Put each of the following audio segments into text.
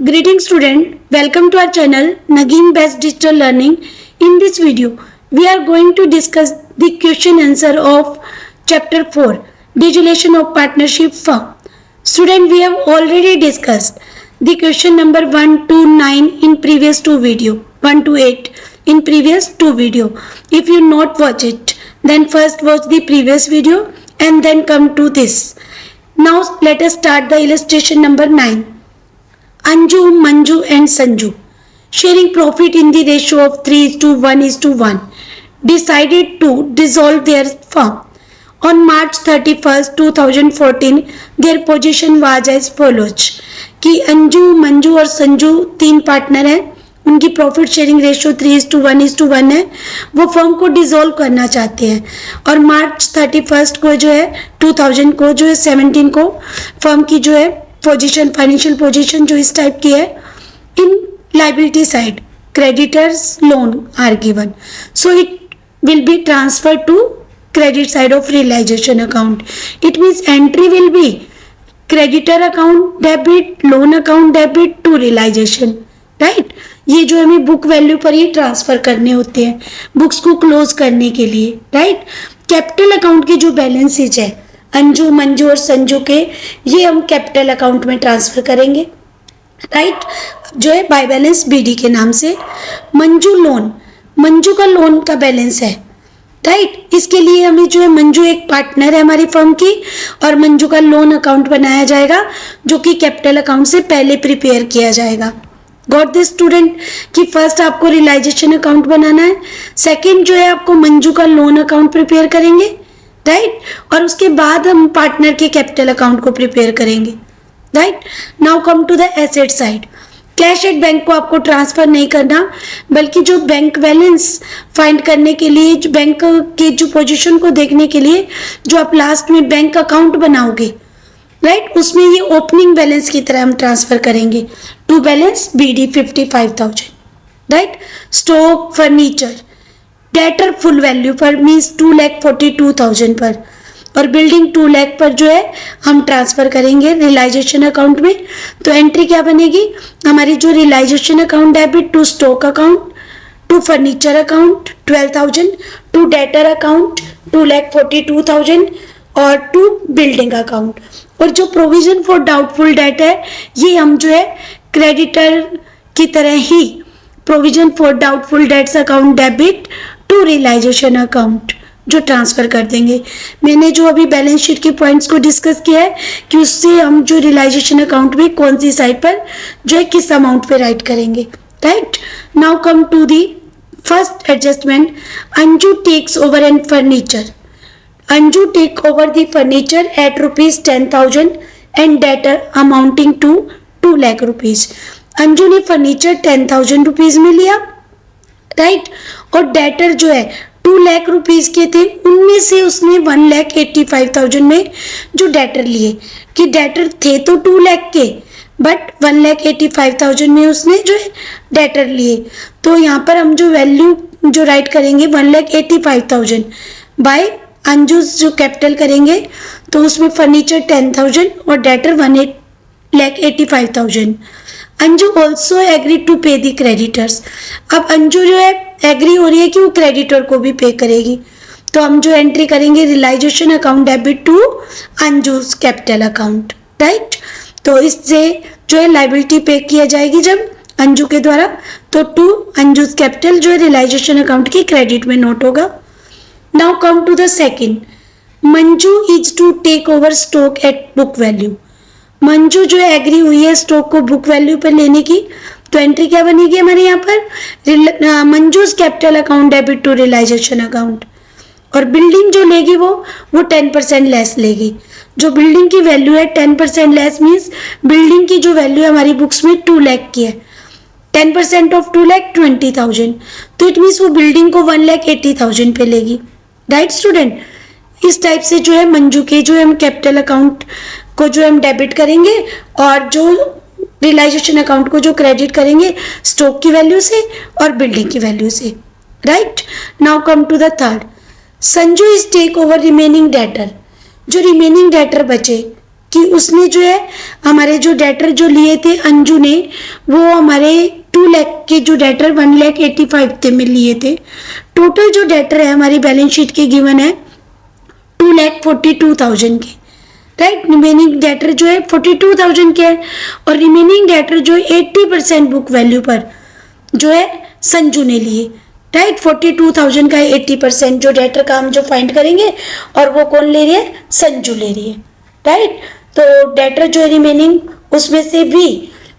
Greetings student, welcome to our channel Nagin Best Digital Learning. In this video, we are going to discuss the question answer of chapter 4, Dissolution of Partnership Firm. Student, we have already discussed the question number 1 to 9 in previous two video, 1 to 8 in previous two video. If you not watch it, then first watch the previous video and then come to this. Now let us start the illustration number 9. Anju, Manju and Sanju, sharing profit in the ratio of 3:1:1, decided to dissolve their firm. On March 31st, 2014, their position was as follows कि अंजू, मंजू और संजू तीन partner हैं, उनकी profit sharing ratio 3:1:1 है, वो firm को dissolve करना चाहते हैं और मार्च 31st को जो है 2000 को जो है 17 को फर्म की जो है पोजीशन, फाइनेंशियल पोजीशन जो इस टाइप की है. In liability side creditors loan are given, so it will be transfer to credit side of realization account. It means entry will be creditor account debit, loan account debit to realization, right? ये जो हमें book value पर ही transfer करने होते हैं books को close करने के लिए, राइट? कैपिटल अकाउंट के जो बैलेंसेज है अंजू, मंजू और संजू के, ये हम कैपिटल अकाउंट में ट्रांसफर करेंगे, राइट? जो है बाय बैलेंस बीडी के नाम से. मंजू लोन, मंजू का लोन का बैलेंस है, राइट? इसके लिए हमें जो है मंजू एक पार्टनर है हमारी फर्म की और मंजू का लोन अकाउंट बनाया जाएगा जो कि कैपिटल अकाउंट से पहले प्रिपेयर किया जाएगा. गॉट दिस स्टूडेंट कि फर्स्ट आपको रियलाइजेशन अकाउंट बनाना है, सेकंड जो है आपको मंजू का लोन अकाउंट प्रिपेयर करेंगे, राइट? और उसके बाद हम पार्टनर के कैपिटल अकाउंट को प्रिपेयर करेंगे, right? Now come to the asset side. Cash at bank को आपको ट्रांसफर नहीं करना, बल्कि जो बैंक बैलेंस फाइंड करने के लिए, जो बैंक के जो पोजीशन को देखने के लिए जो आप लास्ट में बैंक अकाउंट बनाओगे, राइट, उसमें ये ओपनिंग बैलेंस की तरह हम ट्रांसफर करेंगे to balance BD 55,000, right? Stock furniture debtor full value पर मीन्स 2,42,000 पर और बिल्डिंग 2 लाख पर जो है हम ट्रांसफर करेंगे रियलाइजेशन अकाउंट में. तो एंट्री क्या बनेगी हमारी, जो realisation account debit to stock account, to furniture account 12,000, to debtor account 2,42,000 और टू बिल्डिंग अकाउंट. और जो प्रोविजन फॉर डाउटफुल डेट है ये हम जो है क्रेडिटर की तरह ही provision for doubtful debts account debit to realisation account जो ट्रांसफर कर देंगे. मैंने जो अभी बैलेंस शीट के पॉइंट्स को डिस्कस किया है कि उससे हम जो रियलाइजेशन अकाउंट में कौन सी साइड पर जो है किस अमाउंट पे राइट करेंगे, right? Now come to the first adjustment. Anju takes over and furniture. Anju take over the furniture at ₹10,000 and debtor amounting to 2 lakh rupees. Anju ने फर्नीचर 10,000 रुपीज में लिया, राइट? और डेटर जो है 2 लाख रुपीज के थे, उनमें से उसने 1,85,000 में जो डेटर लिए कि डेटर थे तो 2 लाख के, बट 1,85,000 में उसने जो है डेटर लिए. तो यहाँ पर हम जो वैल्यू जो राइट करेंगे 1,85,000 बाय अंजू जो कैपिटल करेंगे तो उसमें फर्नीचर 10,000 और debtor 1,85,000. Anju also agree to pay the creditors. अब अंजू जो है एग्री हो रही है कि वो क्रेडिटर को भी पे करेगी, तो हम जो एंट्री करेंगे realisation account debit to Anju's capital account, right? तो इससे जो है लाइबिलिटी पे किया जाएगी जब अंजू के द्वारा, तो टू अंजूज कैपिटल जो है रियलाइजेशन अकाउंट की क्रेडिट में नोट होगा. Now come to the second. Manju is to take over stock at book value. Manju जो है एग्री हुई है स्टॉक को बुक वैल्यू पर लेने की, तो एंट्री क्या बनेगी हमारे यहाँ पर Manju's capital account debit to realisation account. और बिल्डिंग जो लेगी वो 10% लेस लेगी. जो बिल्डिंग की वैल्यू है 10% लेस मीन्स बिल्डिंग की जो वैल्यू है हमारी बुक्स में 2 लाख की है, 10% ऑफ 2 लाख 20,000, तो इट मीन्स वो बिल्डिंग को 1,80,000 पे लेगी, राइट स्टूडेंट? इस टाइप से जो है मंजू के जो है हम कैपिटल अकाउंट को जो हम डेबिट करेंगे और जो रियलाइजेशन अकाउंट को जो क्रेडिट करेंगे स्टॉक की वैल्यू से और बिल्डिंग की वैल्यू से, right? Now come to the third. Sanju is take over remaining debtor. जो रिमेनिंग डेटर बचे कि उसने जो है हमारे जो डेटर जो लिए थे अंजू ने, वो हमारे 2 लाख के जो डेटर 1,85,000 थे में लिए थे। टोटल जो डेटर है हमारी बैलेंस शीट के गिवन है 2,42,000 के, राइट। रिमेनिंग डेटर जो है 42,000 के है और रिमेनिंग डेटर जो 80% बुक वैल्यू पर जो है संजू ने लिए, राइट। 42,000 का 80% जो डेटर का हम जो फाइंड करेंगे और वो कौन ले रही है, संजू ले रही है, राइट। तो डेटर जो है रिमेनिंग उसमें से भी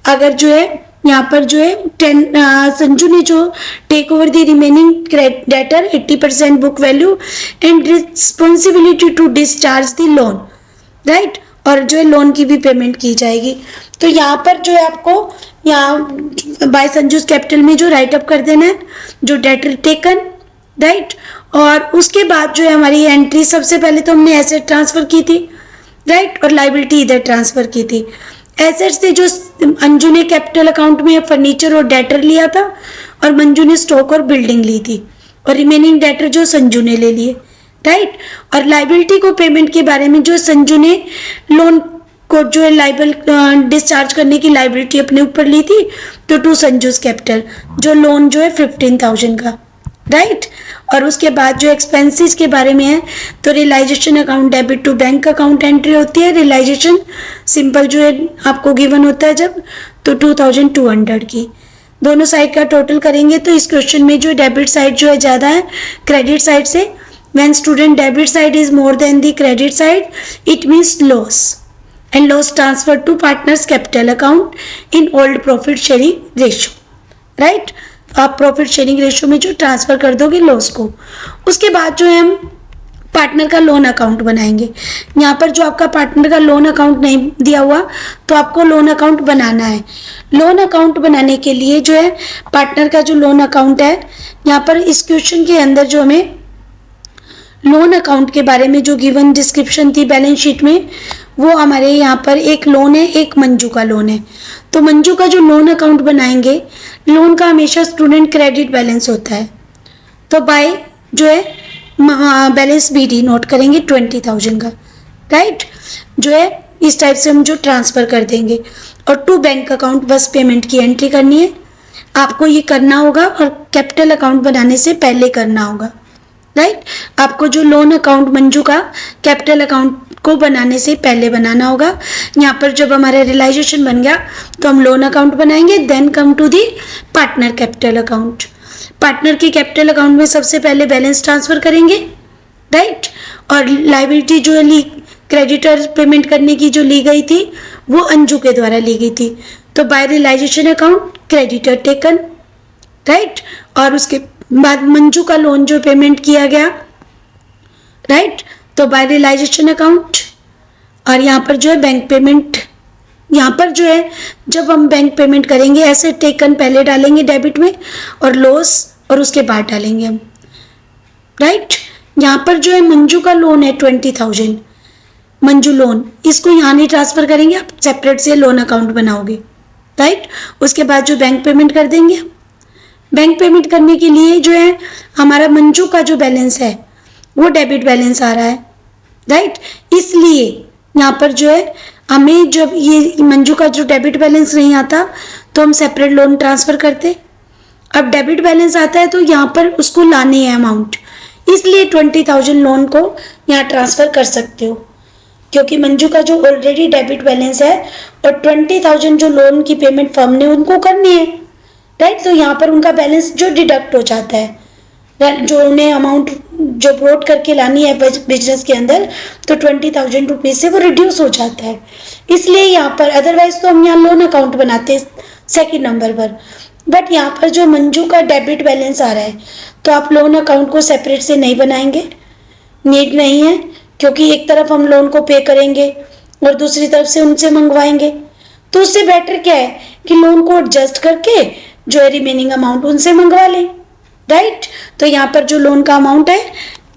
अगर जो है यहाँ पर जो है संजू ने जो take over the remaining debtor 80% book value and responsibility to discharge the loan, right. और जो है लोन की भी पेमेंट की जाएगी। तो यहाँ पर जो है आपको यहाँ बाय संजूस कैपिटल में जो राइट अप कर देना है जो डेटर टेकन, राइट। और उसके बाद जो है हमारी एंट्री, सबसे पहले तो हमने एसेट ट्रांसफर की थी, राइट, और लाइबिलिटी इधर ट्रांसफर की थी। एसेट्स थे जो अंजू ने कैपिटल अकाउंट में फर्नीचर और डेटर लिया था और मंजू ने स्टॉक और बिल्डिंग ली थी, और रिमेनिंग डेटर जो संजू ने ले लिए, राइट। और लाइबिलिटी को पेमेंट के बारे में जो संजू ने लोन को जो है लाइबल डिस्चार्ज करने की लाइबिलिटी अपने ऊपर ली थी, तो टू संजूस कैपिटल जो लोन जो है 15,000 का, राइट। और उसके बाद जो एक्सपेंसेस के बारे में है तो realisation account debit to bank account entry होती है। रियलाइजेशन सिंपल जो है आपको गिवन होता है जब, तो 2,200 की। दोनों साइड का टोटल करेंगे तो इस क्वेश्चन में जो डेबिट साइड जो है ज़्यादा है क्रेडिट साइड से। When student debit side is more than the credit side it means loss and loss transfer to partners capital account in old profit sharing ratio, right. आप profit sharing ratio में जो transfer कर दोगे loss को। उसके बाद जो है हम पार्टनर का लोन अकाउंट बनाएंगे। यहाँ पर जो आपका पार्टनर का लोन अकाउंट नहीं दिया हुआ तो आपको लोन अकाउंट बनाना है। लोन अकाउंट बनाने के लिए जो है पार्टनर का जो लोन अकाउंट है, यहाँ पर इस क्वेश्चन के अंदर जो हमें लोन अकाउंट के बारे में जो गिवन डिस्क्रिप्शन थी बैलेंस शीट में, वो हमारे यहाँ पर एक लोन है, एक मंजू का लोन है। तो मंजू का जो लोन अकाउंट बनाएंगे, लोन का हमेशा स्टूडेंट क्रेडिट बैलेंस होता है, तो बाय जो है बैलेंस BD नोट करेंगे 20,000 का, राइट। जो है इस टाइप से हम जो ट्रांसफर कर देंगे और टू बैंक अकाउंट बस पेमेंट की एंट्री करनी है। आपको ये करना होगा और कैपिटल अकाउंट बनाने से पहले करना होगा, राइट। आपको जो लोन अकाउंट मंजू का कैपिटल अकाउंट को बनाने से पहले बनाना होगा। यहाँ पर जब हमारा रियलाइजेशन बन गया तो हम लोन अकाउंट बनाएंगे, then come to the partner capital account. Partner के कैपिटल अकाउंट में सबसे पहले बैलेंस ट्रांसफर करेंगे, राइट। और लाइबिलिटी जो ली क्रेडिटर पेमेंट करने की जो ली गई थी वो अंजू के द्वारा ली गई थी, तो by realisation account creditor taken, right. और उसके बाद मंजू का लोन जो पेमेंट किया गया, राइट, तो बाय रियलाइजेशन अकाउंट। और यहाँ पर जो है बैंक पेमेंट, यहाँ पर जो है जब हम बैंक पेमेंट करेंगे ऐसे टेकन पहले डालेंगे डेबिट में और लॉस और उसके बाद डालेंगे हम, राइट। यहाँ पर जो है मंजू का लोन है 20,000 मंजू लोन, इसको यहाँ नहीं ट्रांसफर करेंगे, आप सेपरेट से लोन अकाउंट बनाओगे, राइट। उसके बाद जो बैंक पेमेंट कर देंगे। बैंक पेमेंट करने के लिए जो है हमारा मंजू का जो बैलेंस है वो डेबिट बैलेंस आ रहा है, राइट। इसलिए यहाँ पर जो है हमें जब ये मंजू का जो डेबिट बैलेंस नहीं आता तो हम सेपरेट लोन ट्रांसफर करते। अब डेबिट बैलेंस आता है तो यहाँ पर उसको लाने है अमाउंट, इसलिए 20,000 लोन को यहाँ ट्रांसफर कर सकते हो, क्योंकि मंजू का जो ऑलरेडी डेबिट बैलेंस है और 20,000 जो लोन की पेमेंट फर्म ने उनको करनी है, राइट। तो यहाँ पर उनका बैलेंस जो डिडक्ट हो जाता है, जो उन्हें अमाउंट जो ब्रॉट करके लानी है बिजनेस के अंदर, तो 20,000 रुपीज से वो रिड्यूस हो जाता है। इसलिए यहाँ पर अदरवाइज तो हम यहाँ लोन अकाउंट बनाते हैं सेकंड नंबर पर, बट यहाँ पर जो मंजू का डेबिट बैलेंस आ रहा है तो आप लोन अकाउंट को सेपरेट से नहीं बनाएंगे, नीड नहीं है, क्योंकि एक तरफ हम लोन को पे करेंगे और दूसरी तरफ से उनसे मंगवाएंगे, तो उससे बेटर क्या है कि लोन को एडजस्ट करके जो है रिमेनिंग अमाउंट उनसे मंगवा लें, राइट। तो यहाँ पर जो लोन का अमाउंट है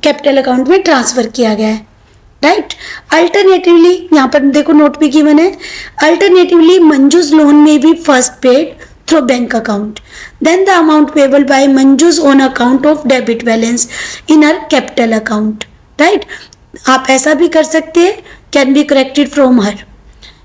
कैपिटल अकाउंट में ट्रांसफर किया गया है, राइट। अल्टरनेटिवली यहाँ पर देखो नोट भी गिवन है, अल्टरनेटिवली मंजूज लोन में be first paid through bank account, then the amount payable by Manju's on account of debit balance in her capital account, right. आप ऐसा भी कर सकते हैं, can be corrected from her.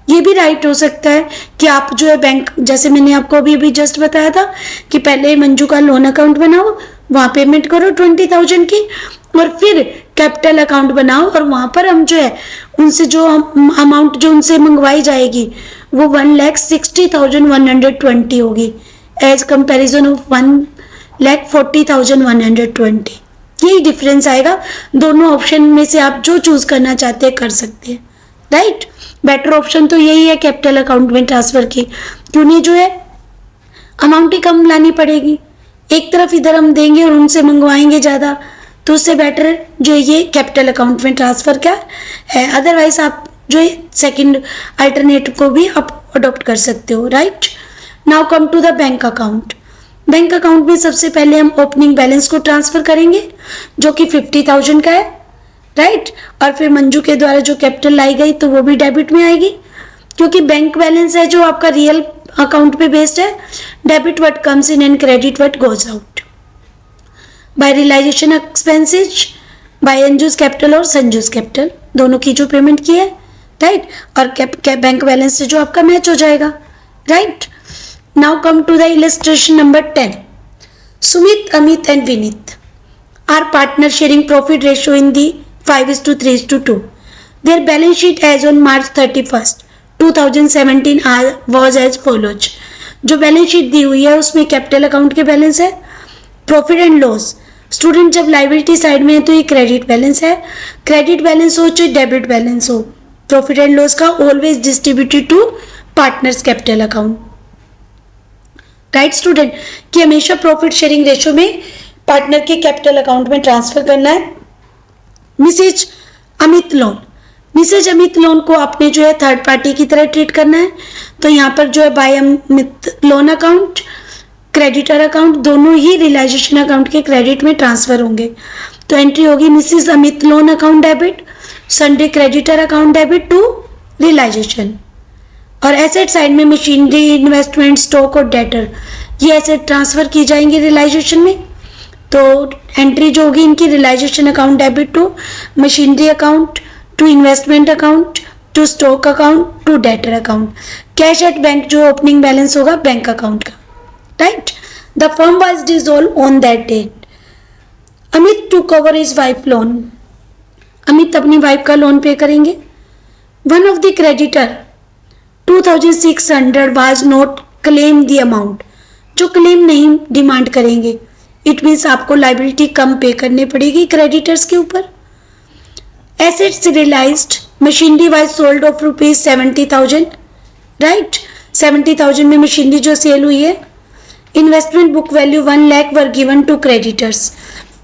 ये भी राइट हो सकता है कि आप जो है बैंक, जैसे मैंने आपको अभी जस्ट बताया था कि पहले मंजू का लोन अकाउंट बनाओ, वहां पेमेंट करो 20,000 की, और फिर कैपिटल अकाउंट बनाओ और वहां पर हम जो है उनसे जो अमाउंट जो उनसे मंगवाई जाएगी वो 1,60,120 होगी एज कंपेरिजन ऑफ 1,40,120। यही डिफरेंस आएगा। दोनों ऑप्शन में से आप जो चूज करना चाहते हैं कर सकते हैं, राइट। बेटर ऑप्शन तो यही है कैपिटल अकाउंट में ट्रांसफर की, क्यों नहीं जो है अमाउंट ही कम लानी पड़ेगी, एक तरफ इधर हम देंगे और उनसे मंगवाएंगे ज़्यादा, तो उससे बेटर जो ये कैपिटल अकाउंट में ट्रांसफर क्या है। अदरवाइज आप जो है सेकंड अल्टरनेटिव को भी आप अडॉप्ट कर सकते हो, right. Now come to the bank account. Bank account में सबसे पहले हम ओपनिंग बैलेंस को ट्रांसफर करेंगे जो कि 50,000 का है, राइट। और फिर मंजू के द्वारा जो कैपिटल लाई गई तो वो भी डेबिट में आएगी, क्योंकि बैंक बैलेंस है जो आपका रियल अकाउंट पे बेस्ड है। Debit what comes in and credit what goes out by realisation expenses by Anju's capital और संजूस कैपिटल, दोनों की जो पेमेंट की है, राइट। और बैंक बैलेंस से जो आपका मैच हो जाएगा, right. Now come to the illustration number 10। Sumit, Amit and Vineet are partner sharing profit ratio in the 5:3:2. Their balance sheet as on March 31st, 2017 was as follows. जो बैलेंस शीट दी हुई है उसमें कैपिटल अकाउंट के बैलेंस है, profit and loss. Student जब liability side में है तो ये क्रेडिट बैलेंस है, क्रेडिट बैलेंस हो चाहे डेबिट बैलेंस हो, प्रॉफिट एंड लॉस का always distributed to partners capital account, right student. कि हमेशा प्रॉफिट शेयरिंग रेशियो में पार्टनर के कैपिटल अकाउंट में ट्रांसफर करना है। Mrs Amit loan, Mrs Amit loan को आपने जो है थर्ड पार्टी की तरह ट्रीट करना है, तो यहाँ पर जो है by Amit loan account, creditor account दोनों ही रियलाइजेशन अकाउंट के क्रेडिट में ट्रांसफर होंगे। तो एंट्री होगी Mrs Amit loan account debit, sundry creditor account debit to realisation. और एसेट साइड में मशीनरी, इन्वेस्टमेंट, स्टॉक और डेटर, ये एसेट ट्रांसफर की जाएंगे रियलाइजेशन में। तो एंट्री जो होगी इनकी realisation account debit to machinery account, to investment account, to stock account, to debtor account. Cash at bank जो ओपनिंग बैलेंस होगा बैंक अकाउंट का, right. The firm was dissolve on that date. Amit to cover his wife loan, Amit अपनी wife का loan pay करेंगे। One of the creditor 2,600 was not claim the amount, जो claim नहीं demand करेंगे, it means आपको liability कम pay करनी पड़ेगी क्रेडिटर्स के ऊपर। Assets realised, machinery was sold off ₹70,000, right. 70,000 में मशीनरी जो सेल हुई है। Investment book value 1 lakh were given to creditors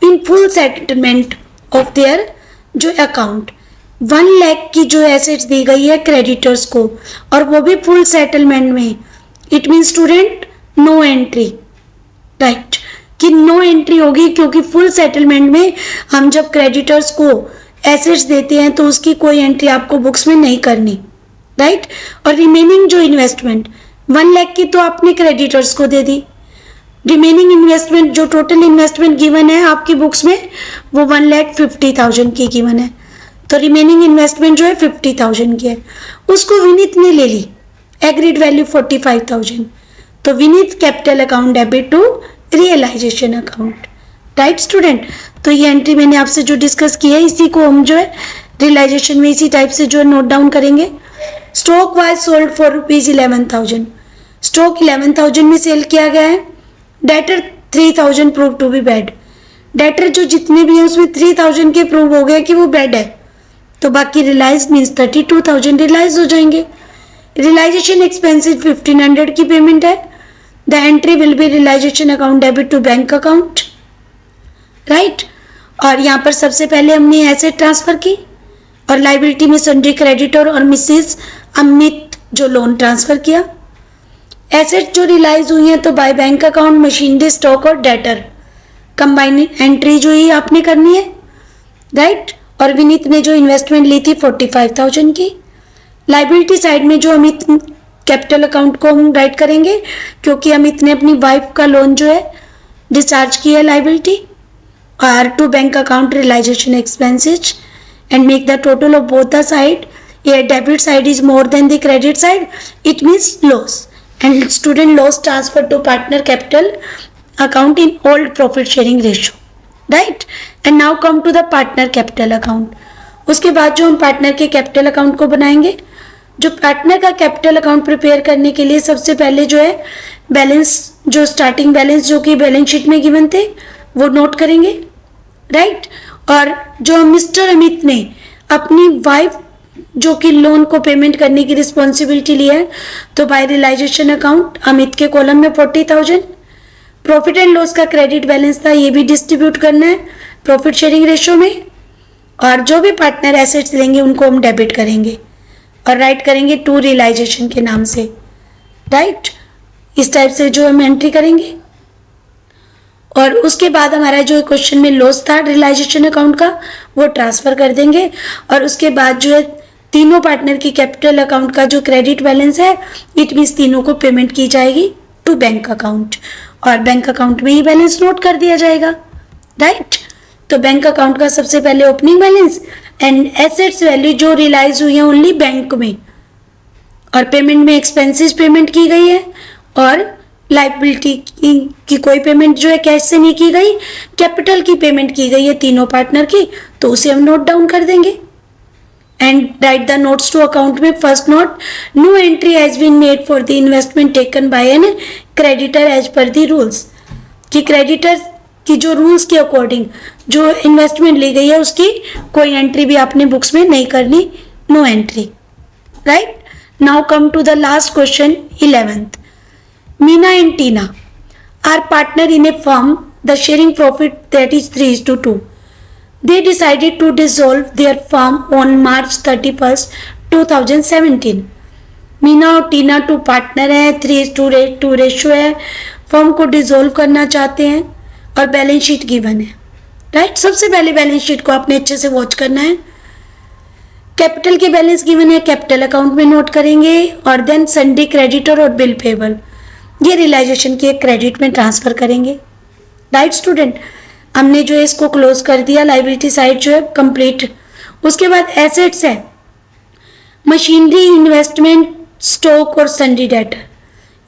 in full settlement of their जो अकाउंट। 1 लाख की जो एसेट्स दी गई है क्रेडिटर्स को और वो भी फुल सेटलमेंट में, it mean student no entry, right. कि नो एंट्री होगी क्योंकि फुल सेटलमेंट में हम जब क्रेडिटर्स को एसेट्स देते हैं तो उसकी कोई एंट्री आपको बुक्स में नहीं करनी, राइट। और रिमेनिंग जो इन्वेस्टमेंट 1 लाख की तो आपने क्रेडिटर्स को दे दी, रिमेनिंग इन्वेस्टमेंट जो टोटल इन्वेस्टमेंट गिवन है आपकी बुक्स में वो 1,50,000 की गिवन है, तो रिमेनिंग इन्वेस्टमेंट जो है 50,000 की है, उसको विनीत ने ले ली, एग्रीड वैल्यू 45,000, तो Vineet capital account debit to realisation account, right student. तो ये एंट्री मैंने आपसे जो डिस्कस की है इसी को हम जो है रियलाइजेशन में इसी टाइप से जो है नोट डाउन करेंगे। Stock was sold for ₹11,000, stock 11,000 में सेल किया गया है। Debtor 3,000 prove to be bad, debtor जो जितने भी हैं उसमें 3,000 के प्रूव हो गए कि वो बैड है, तो बाकी रियलाइज मीन्स 32,000 रियलाइज हो जाएंगे। रियलाइजेशन एक्सपेंसिव 1,500 की पेमेंट है। The entry will be realisation account debit to bank account, right. और यहाँ पर सबसे पहले हमने एसेट ट्रांसफर की और लाइबिलिटी में सन्ड्री क्रेडिटर और मिसेस अमित जो लोन ट्रांसफर किया। एसेट जो रियलाइज हुई है तो by bank account, machinery, stock और डेटर कंबाइन एंट्री जो ही आपने करनी है, राइट। और विनीत ने जो इन्वेस्टमेंट ली थी 45,000 की। लाइबिलिटी साइड में जो अमित कैपिटल अकाउंट को हम राइट करेंगे क्योंकि अमित ने अपनी वाइफ का लोन जो है डिस्चार्ज किया है लाइबिलिटी। और to bank account realisation expenses and make the total of both the side Here debit side is more than the credit side, it means loss. And student loss transfer to partner capital account in old profit sharing ratio, right? And now come to the partner capital account. उसके बाद जो हम partner के capital account को बनाएंगे, जो partner का capital account prepare करने के लिए सबसे पहले जो है बैलेंस, जो स्टार्टिंग बैलेंस जो कि बैलेंस शीट में गिवन थे वो नोट करेंगे, राइट? और जो मिस्टर अमित ने अपनी वाइफ जो कि लोन को पेमेंट करने की रिस्पॉन्सिबिलिटी ली है, तो बाय रियलाइजेशन अकाउंट अमित के कॉलम में 40,000, प्रॉफिट एंड लॉस का क्रेडिट बैलेंस था, ये भी डिस्ट्रीब्यूट करना है प्रॉफिट शेयरिंग रेशियो में, और जो भी पार्टनर एसेट्स लेंगे उनको हम डेबिट करेंगे और राइट करेंगे टू रियलाइजेशन के नाम से, राइट? इस टाइप से जो हम एंट्री करेंगे। और उसके बाद हमारा जो क्वेश्चन में लॉस था रियलाइजेशन अकाउंट का वो ट्रांसफर कर देंगे, और उसके बाद जो है तीनों पार्टनर की कैपिटल अकाउंट का जो क्रेडिट बैलेंस है, इट मीन्स तीनों को पेमेंट की जाएगी टू बैंक अकाउंट, और बैंक अकाउंट में ही बैलेंस नोट कर दिया जाएगा, राइट? तो बैंक अकाउंट का सबसे पहले opening balance and assets value जो रियलाइज हुई है ओनली बैंक में, और पेमेंट में एक्सपेंसेस पेमेंट की गई है, और लाइबिलिटी की कोई पेमेंट जो है कैश से नहीं की गई, कैपिटल की पेमेंट की गई है तीनों पार्टनर की, तो उसे हम नोट डाउन कर देंगे and write the notes to account में। First note, no entry has been made for the investment taken by an creditor as per the rules, कि क्रेडिटर की जो रूल्स के अकॉर्डिंग जो इन्वेस्टमेंट ली गई है उसकी कोई एंट्री भी आपने बुक्स में नहीं करनी, no entry, right? Now come to the last question 11th. Meena and Tina are partner in a firm, the sharing profit that is 3:2. They decided to dissolve their firm on March 31st, 2017. Meena और टीना to partner है, 3:2 ratio है, firm को dissolve करना चाहते हैं और balance sheet given है, right? सबसे पहले बैलेंस शीट को आपने अच्छे से वॉच करना है। कैपिटल के बैलेंस गिवन है, कैपिटल अकाउंट में नोट करेंगे, और देन सन्डे क्रेडिटर और बिल पेबल ये रियलाइजेशन के क्रेडिट में ट्रांसफर करेंगे, राइट स्टूडेंट? हमने जो है इसको क्लोज कर दिया, लाइबिलिटी साइड जो है कंप्लीट। उसके बाद एसेट्स है, मशीनरी, इन्वेस्टमेंट, स्टॉक और सन्डी डेटर,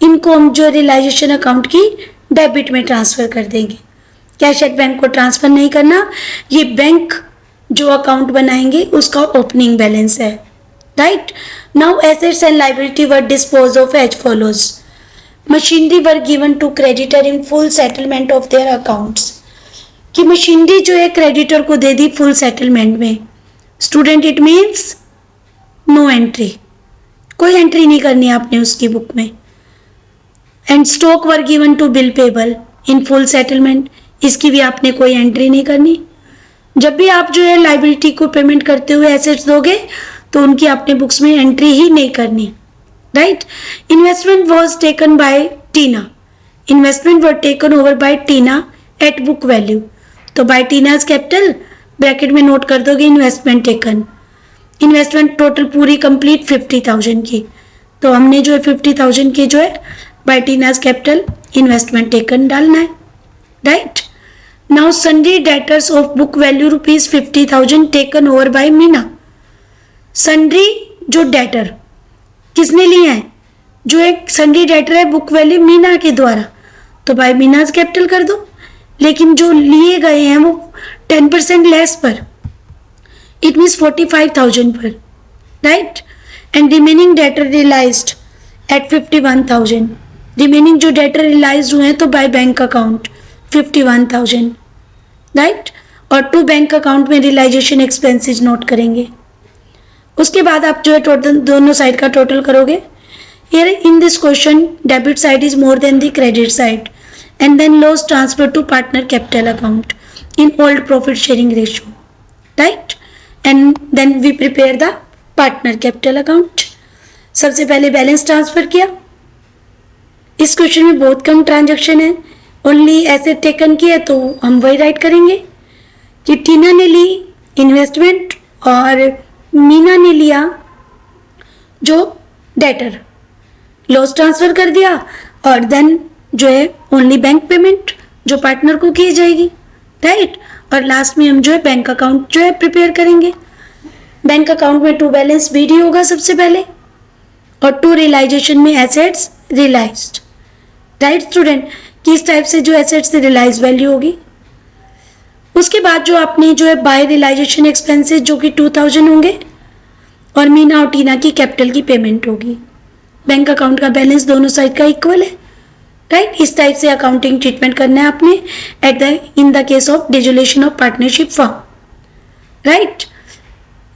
इनको हम जो रियलाइजेशन अकाउंट की डेबिट में ट्रांसफर कर देंगे। कैश एट बैंक को ट्रांसफर नहीं करना, ये बैंक जो अकाउंट बनाएंगे उसका ओपनिंग बैलेंस है, right? Now assets and liability were dispose of as follows. Machinery were given to creditor in full settlement of their accounts, कि मशीनरी जो है क्रेडिटर को दे दी फुल सेटलमेंट में। Student it means no entry, कोई entry नहीं करनी है आपने उसकी बुक में। And stock were given to bill payable in full settlement, इसकी भी आपने कोई एंट्री नहीं करनी। जब भी आप जो है लाइबिलिटी को पेमेंट करते हुए एसेट्स दोगे तो उनकी आपने बुक्स में एंट्री ही नहीं करनी, right? Investment was taken by Tina, investment were taken over by Tina at book value, तो बाय टीनाज कैपिटल ब्रैकेट में नोट कर दोगे इन्वेस्टमेंट टेकन। इन्वेस्टमेंट टोटल पूरी कंप्लीट 50,000 की, तो हमने जो है 50,000 की जो है bye Tina's capital investment taken डालना है, right? Now सन्डी debtors of book value ₹50,000 taken over bye Meena. सन्डी जो डेटर किसने लिए हैं, जो एक सन्डी डेटर है बुक वैल्यू मीना के द्वारा, तो बाय मीनाज कैपिटल कर दो। लेकिन जो लिए गए हैं वो 10% लेस पर, इट मीन्स 45,000 पर, right? And remaining debtor realised at 51,000, remaining जो डेटर रियलाइज हुए हैं तो बाय बैंक अकाउंट 51,000, राइट? और टू बैंक अकाउंट में रियलाइजेशन एक्सपेंसेस नोट करेंगे। उसके बाद आप जो है टोटल दोनों साइड का टोटल करोगे। Here in this question debit side is more than the credit side, and then loss transfer to partner capital account in old profit sharing ratio, right? And then we prepare the partner capital account. सबसे पहले balance transfer किया। इस question में बहुत कम transaction है, only asset taken किया, तो हम वही राइट करेंगे कि टीना ने ली इन्वेस्टमेंट और मीना ने लिया जो डेटर, लॉस ट्रांसफर कर दिया, और देन जो है ओनली बैंक पेमेंट जो पार्टनर को की जाएगी, राइट? और लास्ट में हम जो है बैंक अकाउंट जो है प्रिपेयर करेंगे। बैंक अकाउंट में टू बैलेंस BD होगा सबसे पहले, और टू रियलाइजेशन में एसेट्स रियलाइज्ड। राइट स्टूडेंट, कि इस टाइप से जो एसेट्स रियलाइज वैल्यू होगी। उसके बाद जो आपने जो है बाय रियलाइजेशन एक्सपेंसेस जो कि 2000 होंगे, और मीना और टीना की कैपिटल की पेमेंट होगी। बैंक अकाउंट का बैलेंस दोनों साइड का इक्वल है। राइट, इस टाइप से अकाउंटिंग ट्रीटमेंट करना है आपने in the case of dissolution of partnership firm. Right,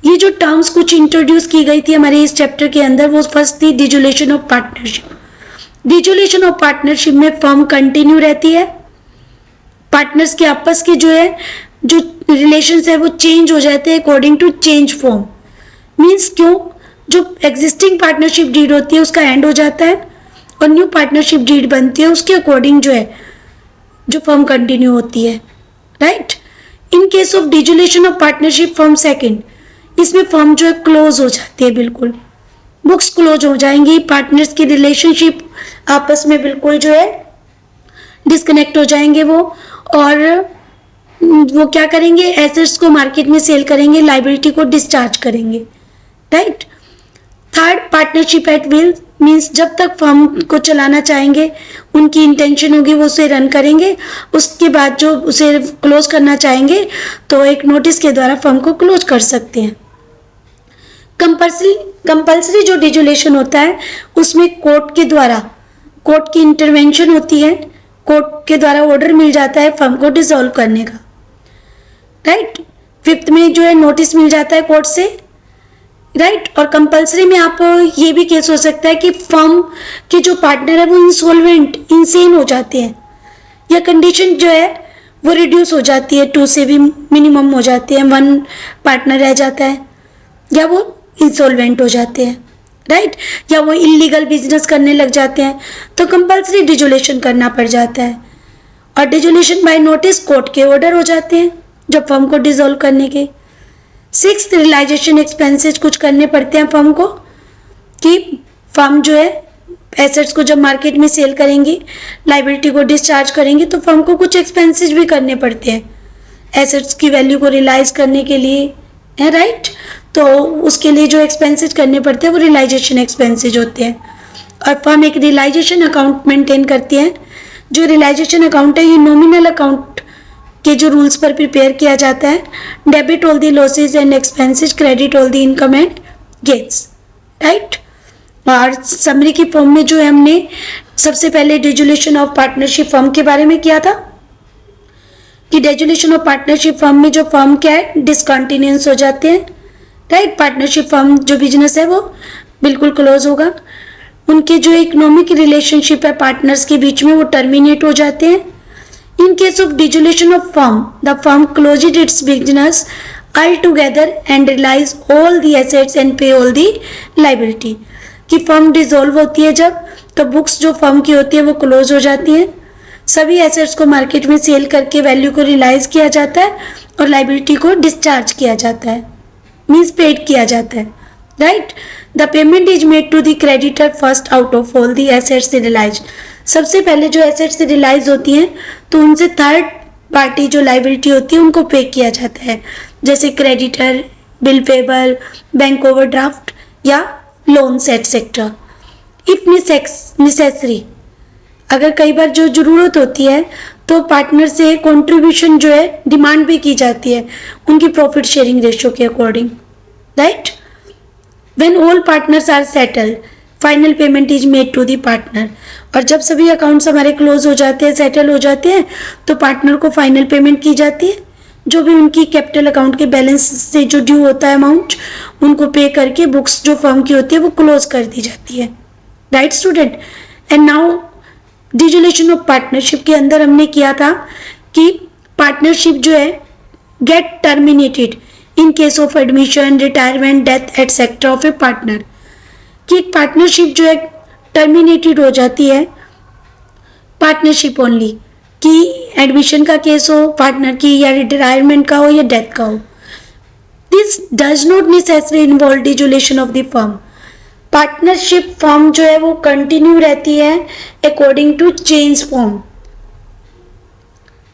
ये जो टर्म्स कुछ इंट्रोड्यूस की गई थी हमारे इस चैप्टर के अंदर, वो फर्स्ट थी dissolution of partnership. Dissolution of partnership में फर्म कंटिन्यू रहती है, पार्टनर्स के आपस के जो रिलेशंस है वो चेंज हो जाते हैं according to change form. Means क्यों, जो एग्जिस्टिंग पार्टनरशिप डीड होती है उसका एंड हो जाता है और न्यू पार्टनरशिप डीड बनती है, उसके अकॉर्डिंग जो फर्म कंटिन्यू होती है। Right, in case of dissolution of partnership firm second, इसमें फर्म जो है क्लोज हो जाती है, बिल्कुल बुक्स क्लोज हो जाएंगी, पार्टनर्स की रिलेशनशिप आपस में बिल्कुल जो है डिस्कनेक्ट हो जाएंगे वो, और वो क्या करेंगे, एसेट्स को मार्केट में सेल करेंगे, लाइबिलिटी को डिस्चार्ज करेंगे। Right, third partnership at will, means जब तक फर्म को चलाना चाहेंगे उनकी इंटेंशन होगी वो उसे रन करेंगे, उसके बाद जो उसे क्लोज करना चाहेंगे तो एक नोटिस के द्वारा फर्म को क्लोज कर सकते हैं। कंपल्सरी जो डिसोल्यूशन होता है उसमें कोर्ट की इंटरवेंशन होती है, कोर्ट के द्वारा ऑर्डर मिल जाता है फर्म को डिसॉल्व करने का। राइट, फिफ्थ में जो है नोटिस मिल जाता है कोर्ट से। राइट, और कंपल्सरी में आप ये भी केस हो सकता है कि फर्म के जो पार्टनर है वो इंसॉल्वेंट इंसेन हो जाते हैं, या कंडीशन जो है वो रिड्यूस हो जाती है, 2 से भी मिनिमम हो जाते हैं, 1 पार्टनर रह जाता है, या वो इंसॉल्वेंट हो जाते हैं। राइट, या वो इलीगल बिजनेस करने लग जाते हैं, तो कंपल्सरी डिसोल्यूशन करना पड़ जाता है। और डिसोल्यूशन बाय नोटिस कोर्ट के ऑर्डर हो जाते हैं जब फर्म को डिसॉल्व करने के। सिक्स्थ, रियलाइजेशन एक्सपेंसेस कुछ करने पड़ते हैं फर्म को, कि फर्म जो है एसेट्स को जब मार्केट में सेल करेंगी, लाइबिलिटी को डिस्चार्ज करेंगी, तो फर्म को कुछ एक्सपेंसेस भी करने पड़ते हैं एसेट्स की वैल्यू को रियलाइज करने के लिए है। राइट, तो उसके लिए जो एक्सपेंसेस करने पड़ते हैं वो रियलाइजेशन एक्सपेंसेस होते हैं। और फर्म एक रियलाइजेशन अकाउंट मेंटेन करती है। जो रियलाइजेशन अकाउंट है ये नॉमिनल अकाउंट के जो रूल्स पर प्रिपेयर किया जाता है। Debit all the losses and expenses, credit all the income and gains. Right, और समरी की फॉर्म में जो है हमने सबसे पहले डिसोल्यूशन ऑफ पार्टनरशिप फर्म के बारे में किया था कि डिसोल्यूशन ऑफ पार्टनरशिप फर्म में जो फर्म क्या है डिसकंटिन्यूस हो जाते हैं। राइट, पार्टनरशिप फर्म जो बिजनेस है वो बिल्कुल क्लोज होगा, उनके जो इकोनॉमिक रिलेशनशिप है पार्टनर्स के बीच में वो टर्मिनेट हो जाते हैं। In case of dissolution of firm, the firm closed its business all together and realise all the assets and pay all the liability. कि फर्म डिसॉल्व होती है जब, तो बुक्स जो फर्म की होती है वो क्लोज हो जाती हैं, सभी एसेट्स को मार्केट में सेल करके वैल्यू को रियलाइज किया जाता है और लाइबिलिटी को डिस्चार्ज किया जाता है, मीन्स पेड किया जाता है। Right, the payment is made to the creditor first out of all the assets realise. सबसे पहले जो एसेट्स रियलाइज होती हैं तो उनसे थर्ड पार्टी जो लाइबिलिटी होती है उनको पे किया जाता है, जैसे creditor, bill payable, bank overdraft या लोन्स एटसेट्रा। इफ नेसेसरी, अगर कई बार जो जरूरत होती है तो पार्टनर से कंट्रीब्यूशन जो है डिमांड भी की जाती है उनकी प्रॉफिट शेयरिंग रेशियो के according. Right, when all partners are settled final payment is made to the partner. और जब सभी अकाउंट्स हमारे क्लोज हो जाते हैं, सेटल हो जाते हैं, तो पार्टनर को फाइनल पेमेंट की जाती है, जो भी उनकी कैपिटल अकाउंट के बैलेंस से जो ड्यू होता है अमाउंट उनको पे करके बुक्स जो फर्म की होती है वो क्लोज कर दी जाती है। Right student, and now dissolution of partnership के अंदर हमने किया था कि पार्टनरशिप जो है get terminated in case of admission, retirement, death etcetera of a partner. कि एक पार्टनरशिप जो है टर्मिनेटेड हो जाती है पार्टनरशिप ओनली, कि एडमिशन का केस हो पार्टनर की, या रिटायरमेंट का हो या डेथ का हो। This does not necessary involve dissolution of the firm. Partnership firm जो है वो कंटिन्यू रहती है according to change form,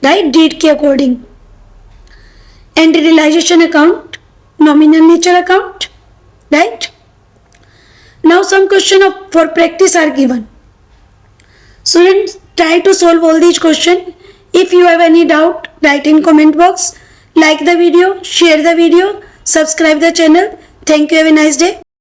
right, deed के according. And realisation account nominal nature account, right? Now some question for practice are given. Students, try to solve all these questions. If you have any doubt, write in comment box. Like the video, share the video, subscribe the channel. Thank you. Have a nice day.